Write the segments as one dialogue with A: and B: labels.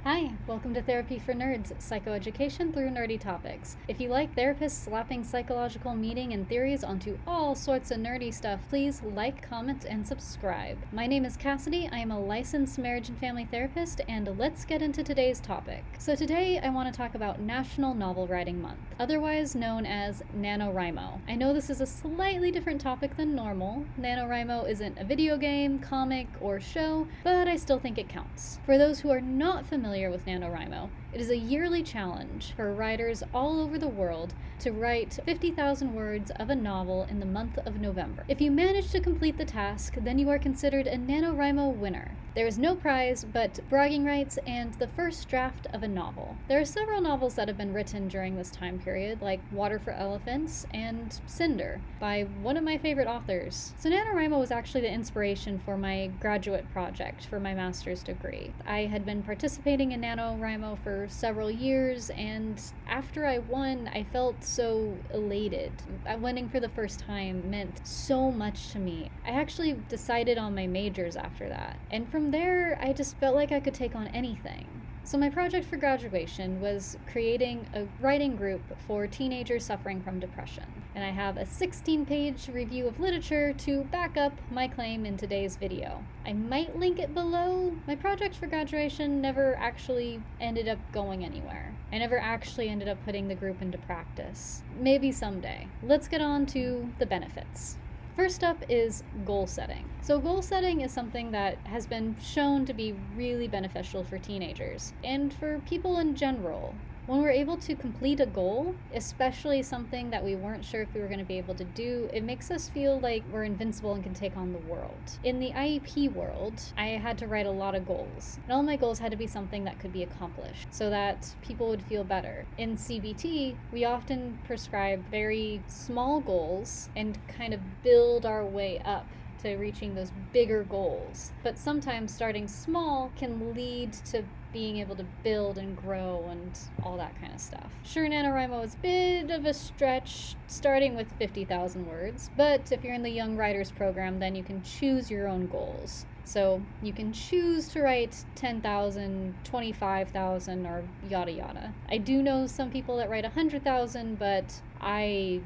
A: Hi, welcome to Therapy for Nerds, psychoeducation through nerdy topics. If you like therapists slapping psychological meaning and theories onto all sorts of nerdy stuff, please like, comment, and subscribe. My name is Cassidy, I am a licensed marriage and family therapist, and let's get into today's topic. So today I want to talk about National Novel Writing Month, otherwise known as Nanowrimo. I know this is a slightly different topic than normal. Nanowrimo isn't a video game, comic, or show, but I still think it counts. For those who are not familiar with Nanowrimo, it is a yearly challenge for writers all over the world to write 50,000 words of a novel in the month of November. If you manage to complete the task, then you are considered a Nanowrimo winner. There is no prize but bragging rights and the first draft of a novel. There are several novels that have been written during this time period, like Water for Elephants and Cinder, by one of my favorite authors. So Nanowrimo was actually the inspiration for my graduate project for my master's degree. I had been participating in Nanowrimo for several years, and after I won, I felt so elated. Winning for the first time meant so much to me. I actually decided on my majors after that, and from there, I just felt like I could take on anything. So my project for graduation was creating a writing group for teenagers suffering from depression. And I have a 16-page review of literature to back up my claim in today's video. I might link it below. My project for graduation never actually ended up going anywhere. I never actually ended up putting the group into practice. Maybe someday. Let's get on to the benefits. First up is goal setting. So goal setting is something that has been shown to be really beneficial for teenagers and for people in general. When we're able to complete a goal, especially something that we weren't sure if we were going to be able to do, it makes us feel like we're invincible and can take on the world. In the IEP world, I had to write a lot of goals. And all my goals had to be something that could be accomplished so that people would feel better. In CBT, we often prescribe very small goals and kind of build our way up to reaching those bigger goals. But sometimes starting small can lead to being able to build and grow and all that kind of stuff. Sure, Nanowrimo is a bit of a stretch, starting with 50,000 words, but if you're in the Young Writers program, then you can choose your own goals. So you can choose to write 10,000, 25,000, or yada yada. I do know some people that write 100,000, but it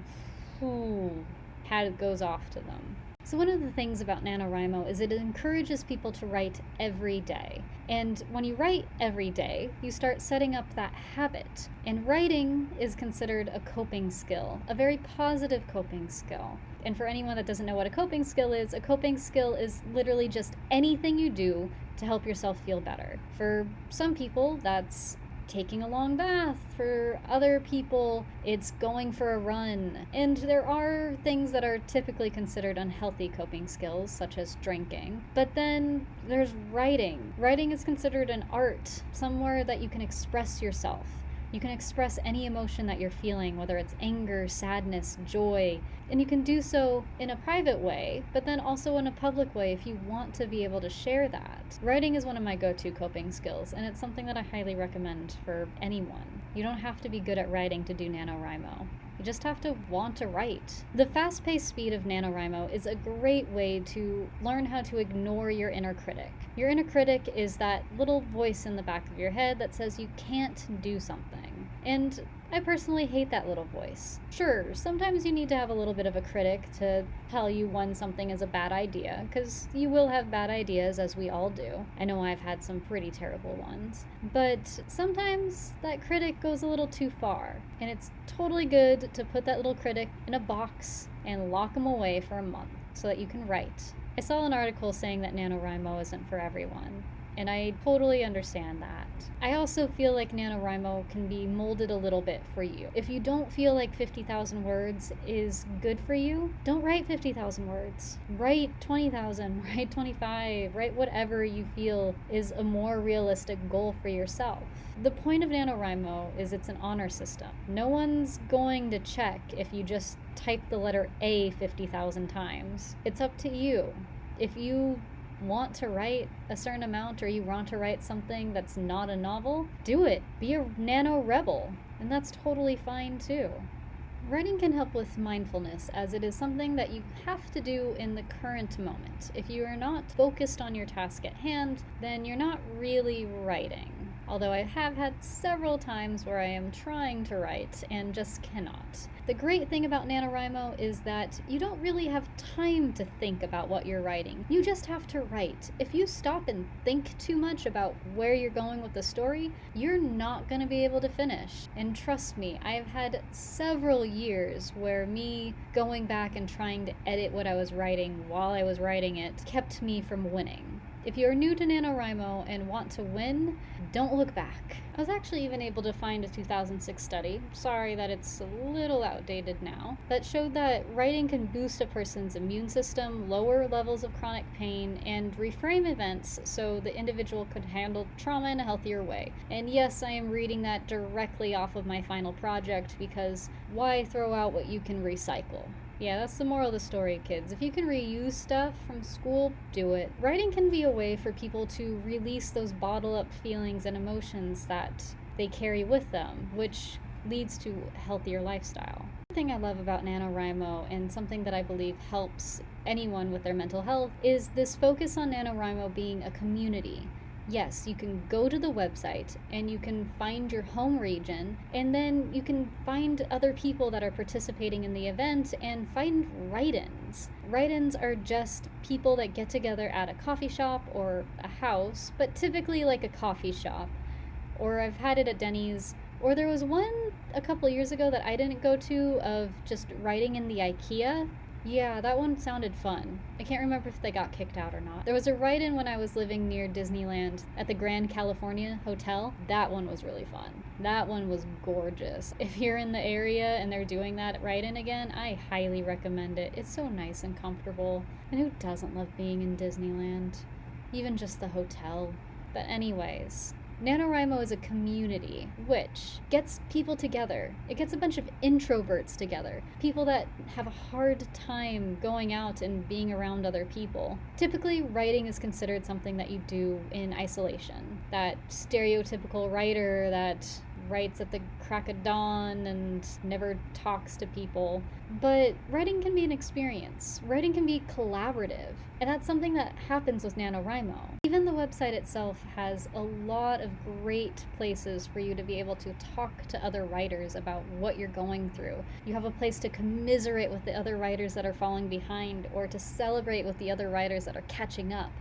A: goes off to them. So one of the things about Nanowrimo is it encourages people to write every day. And when you write every day, you start setting up that habit. And writing is considered a coping skill, a very positive coping skill. And for anyone that doesn't know what a coping skill is literally just anything you do to help yourself feel better. For some people, that's taking a long bath. For other people, it's going for a run. And there are things that are typically considered unhealthy coping skills, such as drinking. But then there's writing. Writing is considered an art, somewhere that you can express yourself. You can express any emotion that you're feeling, whether it's anger, sadness, joy, and you can do so in a private way, but then also in a public way if you want to be able to share that. Writing is one of my go-to coping skills, and it's something that I highly recommend for anyone. You don't have to be good at writing to do Nanowrimo. You just have to want to write. The fast-paced speed of Nanowrimo is a great way to learn how to ignore your inner critic. Your inner critic is that little voice in the back of your head that says you can't do something. And I personally hate that little voice. Sure, sometimes you need to have a little bit of a critic to tell you when something is a bad idea, because you will have bad ideas, as we all do. I know I've had some pretty terrible ones. But sometimes that critic goes a little too far, and it's totally good to put that little critic in a box and lock them away for a month so that you can write. I saw an article saying that Nanowrimo isn't for everyone, and I totally understand that. I also feel like Nanowrimo can be molded a little bit for you. If you don't feel like 50,000 words is good for you, don't write 50,000 words. Write 20,000, write 25, write whatever you feel is a more realistic goal for yourself. The point of Nanowrimo is it's an honor system. No one's going to check if you just type the letter A 50,000 times. It's up to you. If you want to write a certain amount, or you want to write something that's not a novel, do it. Be a nano rebel, and that's totally fine too. Writing can help with mindfulness, as it is something that you have to do in the current moment. If you are not focused on your task at hand, then you're not really writing. although I have had several times where I am trying to write and just cannot. The great thing about Nanowrimo is that you don't really have time to think about what you're writing. You just have to write. If you stop and think too much about where you're going with the story, you're not going to be able to finish. And trust me, I've had several years where me going back and trying to edit what I was writing while I was writing it kept me from winning. If you're new to Nanowrimo and want to win, don't look back. I was actually even able to find a 2006 study, sorry that it's a little outdated now, that showed that writing can boost a person's immune system, lower levels of chronic pain, and reframe events so the individual could handle trauma in a healthier way. And yes, I am reading that directly off of my final project because why throw out what you can recycle? Yeah, that's the moral of the story, kids. If you can reuse stuff from school, do it. Writing can be a way for people to release those bottled-up feelings and emotions that they carry with them, which leads to a healthier lifestyle. One thing I love about Nanowrimo, and something that I believe helps anyone with their mental health, is this focus on Nanowrimo being a community. Yes, you can go to the website and you can find your home region, and then you can find other people that are participating in the event and find write-ins. Write-ins are just people that get together at a coffee shop or a house, but typically like a coffee shop. Or I've had it at Denny's. Or there was one a couple years ago that I didn't go to of just writing in the IKEA. Yeah, that one sounded fun. I can't remember if they got kicked out or not. There was a write-in when I was living near Disneyland at the Grand California Hotel. That one was really fun. That one was gorgeous. If you're in the area and they're doing that write-in again, I highly recommend it. It's so nice and comfortable. And who doesn't love being in Disneyland? Even just the hotel. But anyways, Nanowrimo is a community which gets people together. It gets a bunch of introverts together, people that have a hard time going out and being around other people. Typically, writing is considered something that you do in isolation. That stereotypical writer that writes at the crack of dawn and never talks to people. But writing can be an experience. Writing can be collaborative. And that's something that happens with Nanowrimo. Even the website itself has a lot of great places for you to be able to talk to other writers about what you're going through. You have a place to commiserate with the other writers that are falling behind, or to celebrate with the other writers that are catching up.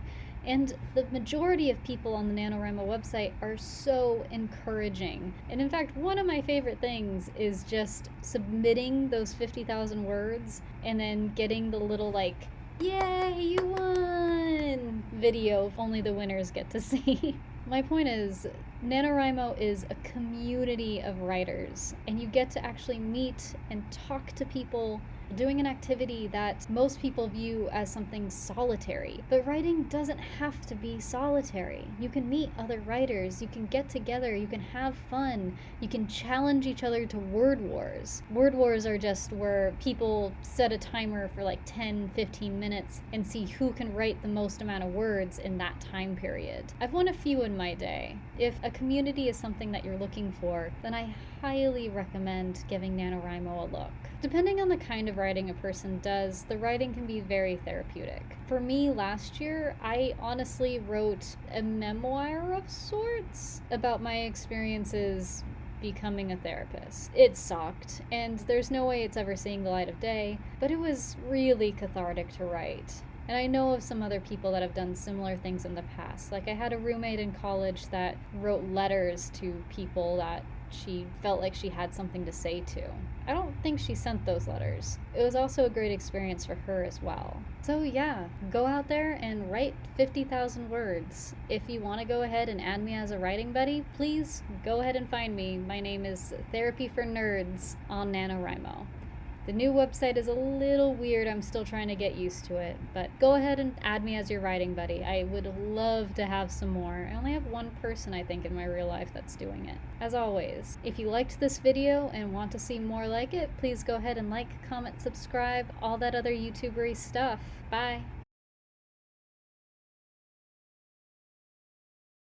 A: And the majority of people on the Nanowrimo website are so encouraging. And in fact, one of my favorite things is just submitting those 50,000 words and then getting the little like, yay, you won video if only the winners get to see. My point is, Nanowrimo is a community of writers, and you get to actually meet and talk to people doing an activity that most people view as something solitary. But writing doesn't have to be solitary. You can meet other writers, you can get together, you can have fun, you can challenge each other to word wars. Word wars are just where people set a timer for like 10-15 minutes and see who can write the most amount of words in that time period. I've won a few in my day. If a community is something that you're looking for, then I highly recommend giving Nanowrimo a look. Depending on the kind of writing a person does, the writing can be very therapeutic. For me, last year, I honestly wrote a memoir of sorts about my experiences becoming a therapist. It sucked, and there's no way it's ever seeing the light of day, but it was really cathartic to write. And I know of some other people that have done similar things in the past. Like I had a roommate in college that wrote letters to people that she felt like she had something to say to. I don't think she sent those letters. It was also a great experience for her as well. So yeah, go out there and write 50,000 words. If you want to go ahead and add me as a writing buddy, please go ahead and find me. My name is Therapy for Nerds on Nanowrimo. The new website is a little weird. I'm still trying to get used to it, but go ahead and add me as your writing buddy. I would love to have some more. I only have one person, I think, in my real life that's doing it. As always, if you liked this video and want to see more like it, please go ahead and like, comment, subscribe, all that other YouTubery stuff. Bye!